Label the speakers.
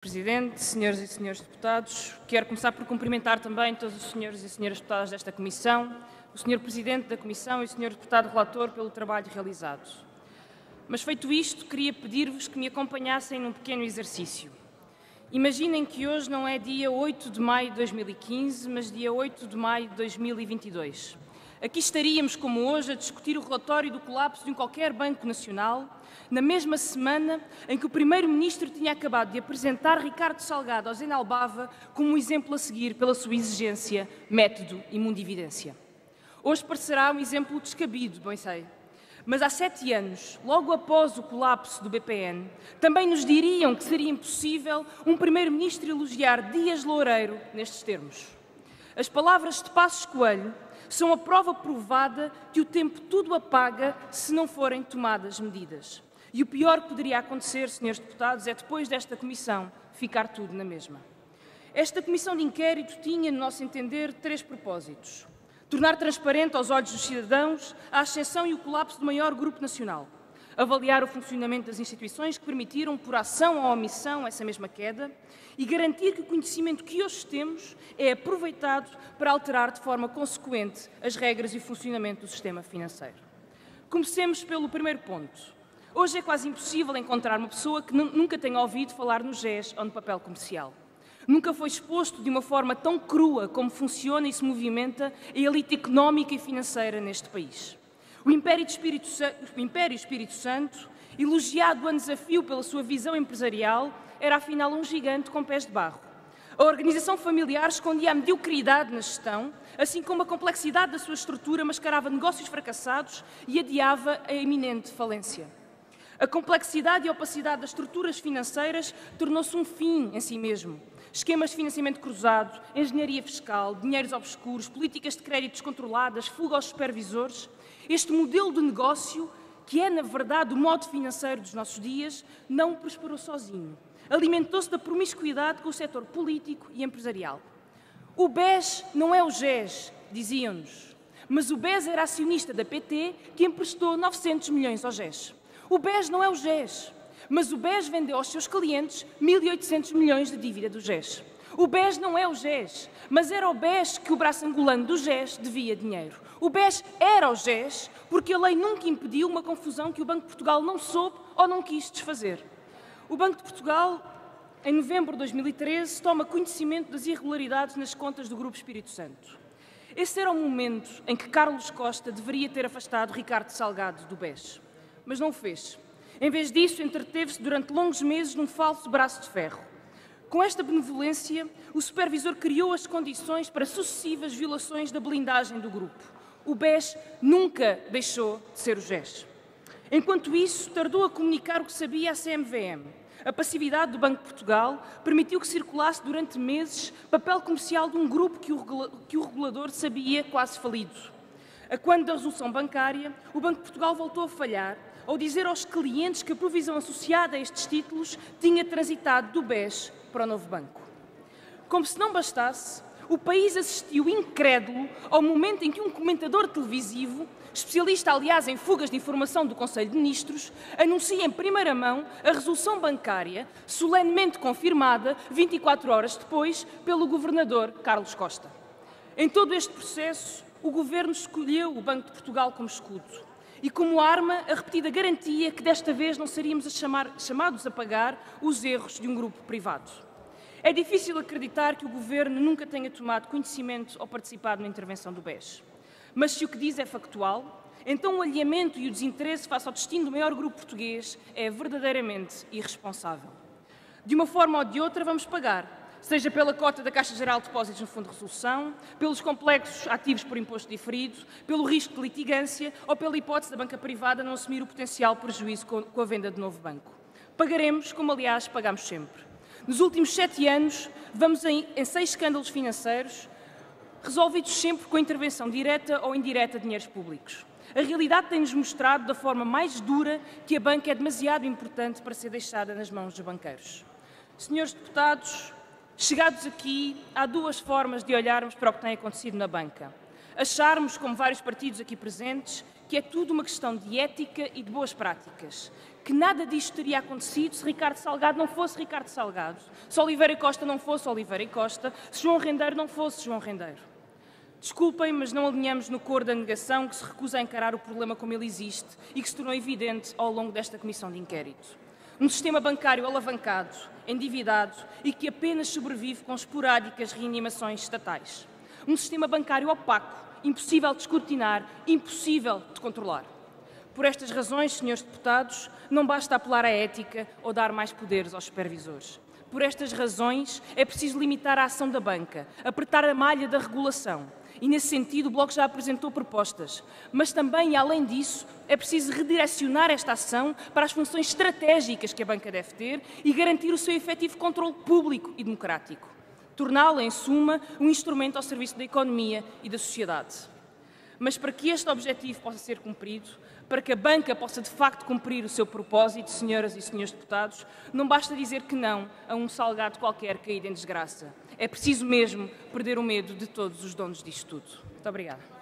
Speaker 1: Presidente, senhoras e senhores deputados, quero começar por cumprimentar também todos os senhores e senhoras deputadas desta Comissão, o senhor Presidente da Comissão e o senhor Deputado Relator pelo trabalho realizado. Mas feito isto, queria pedir-vos que me acompanhassem num pequeno exercício. Imaginem que hoje não é dia 8 de maio de 2015, mas dia 8 de maio de 2022. Aqui estaríamos, como hoje, a discutir o relatório do colapso de qualquer banco nacional, na mesma semana em que o Primeiro-Ministro tinha acabado de apresentar Ricardo Salgado ao Zenalbava como um exemplo a seguir pela sua exigência, método e mundividência. Hoje parecerá um exemplo descabido, bem sei. Mas há 7 anos, logo após o colapso do BPN, também nos diriam que seria impossível um Primeiro-Ministro elogiar Dias Loureiro nestes termos. As palavras de Passos Coelho são a prova provada que o tempo tudo apaga se não forem tomadas medidas. E o pior que poderia acontecer, senhores deputados, é depois desta comissão ficar tudo na mesma. Esta comissão de inquérito tinha, no nosso entender, 3 propósitos. Tornar transparente aos olhos dos cidadãos a ascensão e o colapso do maior grupo nacional. Avaliar o funcionamento das instituições que permitiram, por ação ou omissão, essa mesma queda e garantir que o conhecimento que hoje temos é aproveitado para alterar de forma consequente as regras e o funcionamento do sistema financeiro. Comecemos pelo primeiro ponto. Hoje é quase impossível encontrar uma pessoa que nunca tenha ouvido falar no GES ou no papel comercial. Nunca foi exposto de uma forma tão crua como funciona e se movimenta a elite económica e financeira neste país. O Império Espírito Santo, elogiado a desafio pela sua visão empresarial, era afinal um gigante com pés de barro. A organização familiar escondia a mediocridade na gestão, assim como a complexidade da sua estrutura mascarava negócios fracassados e adiava a iminente falência. A complexidade e opacidade das estruturas financeiras tornou-se um fim em si mesmo. Esquemas de financiamento cruzado, engenharia fiscal, dinheiros obscuros, políticas de crédito descontroladas, fuga aos supervisores. Este modelo de negócio, que é, na verdade, o modo financeiro dos nossos dias, não prosperou sozinho. Alimentou-se da promiscuidade com o setor político e empresarial. O BES não é o GES, diziam-nos, mas o BES era acionista da PT que emprestou 900 milhões ao GES. O BES não é o GES, mas o BES vendeu aos seus clientes 1.800 milhões de dívida do GES. O BES não é o GES, mas era o BES que o braço angolano do GES devia dinheiro. O BES era o GES porque a lei nunca impediu uma confusão que o Banco de Portugal não soube ou não quis desfazer. O Banco de Portugal, em novembro de 2013, toma conhecimento das irregularidades nas contas do Grupo Espírito Santo. Esse era o momento em que Carlos Costa deveria ter afastado Ricardo Salgado do BES. Mas não o fez. Em vez disso, entreteve-se durante longos meses num falso braço de ferro. Com esta benevolência, o supervisor criou as condições para sucessivas violações da blindagem do grupo. O BES nunca deixou de ser o GES. Enquanto isso, tardou a comunicar o que sabia à CMVM. A passividade do Banco de Portugal permitiu que circulasse durante meses papel comercial de um grupo que o regulador sabia quase falido. A quando da resolução bancária, o Banco de Portugal voltou a falhar ao dizer aos clientes que a provisão associada a estes títulos tinha transitado do BES para o novo banco. Como se não bastasse, o país assistiu incrédulo ao momento em que um comentador televisivo, especialista aliás em fugas de informação do Conselho de Ministros, anuncia em primeira mão a resolução bancária, solenemente confirmada 24 horas depois pelo governador Carlos Costa. Em todo este processo, o Governo escolheu o Banco de Portugal como escudo e como arma a repetida garantia que desta vez não seríamos chamados a pagar os erros de um grupo privado. É difícil acreditar que o Governo nunca tenha tomado conhecimento ou participado na intervenção do BES. Mas se o que diz é factual, então o alinhamento e o desinteresse face ao destino do maior grupo português é verdadeiramente irresponsável. De uma forma ou de outra vamos pagar, seja pela cota da Caixa Geral de Depósitos no Fundo de Resolução, pelos complexos ativos por imposto diferido, pelo risco de litigância ou pela hipótese da banca privada não assumir o potencial prejuízo com a venda de novo banco. Pagaremos, como aliás pagamos sempre. Nos últimos 7 anos, vamos em 6 escândalos financeiros, resolvidos sempre com a intervenção direta ou indireta de dinheiros públicos. A realidade tem-nos mostrado da forma mais dura que a banca é demasiado importante para ser deixada nas mãos dos banqueiros. Senhores deputados, chegados aqui, há 2 formas de olharmos para o que tem acontecido na banca. Acharmos, como vários partidos aqui presentes, que é tudo uma questão de ética e de boas práticas, que nada disto teria acontecido se Ricardo Salgado não fosse Ricardo Salgado, se Oliveira Costa não fosse Oliveira Costa, se João Rendeiro não fosse João Rendeiro. Desculpem, mas não alinhamos no coro da negação que se recusa a encarar o problema como ele existe e que se tornou evidente ao longo desta comissão de inquérito. Um sistema bancário alavancado, endividado e que apenas sobrevive com esporádicas reanimações estatais. Um sistema bancário opaco, impossível de escrutinar, impossível de controlar. Por estas razões, senhores deputados, não basta apelar à ética ou dar mais poderes aos supervisores. Por estas razões, é preciso limitar a ação da banca, apertar a malha da regulação. E, nesse sentido, o Bloco já apresentou propostas. Mas também, e além disso, é preciso redirecionar esta ação para as funções estratégicas que a banca deve ter e garantir o seu efetivo controle público e democrático. Torná-la, em suma, um instrumento ao serviço da economia e da sociedade. Mas para que este objetivo possa ser cumprido, para que a banca possa de facto cumprir o seu propósito, senhoras e senhores deputados, não basta dizer que não a um salgado qualquer caído em desgraça. É preciso mesmo perder o medo de todos os donos disto tudo. Muito obrigada.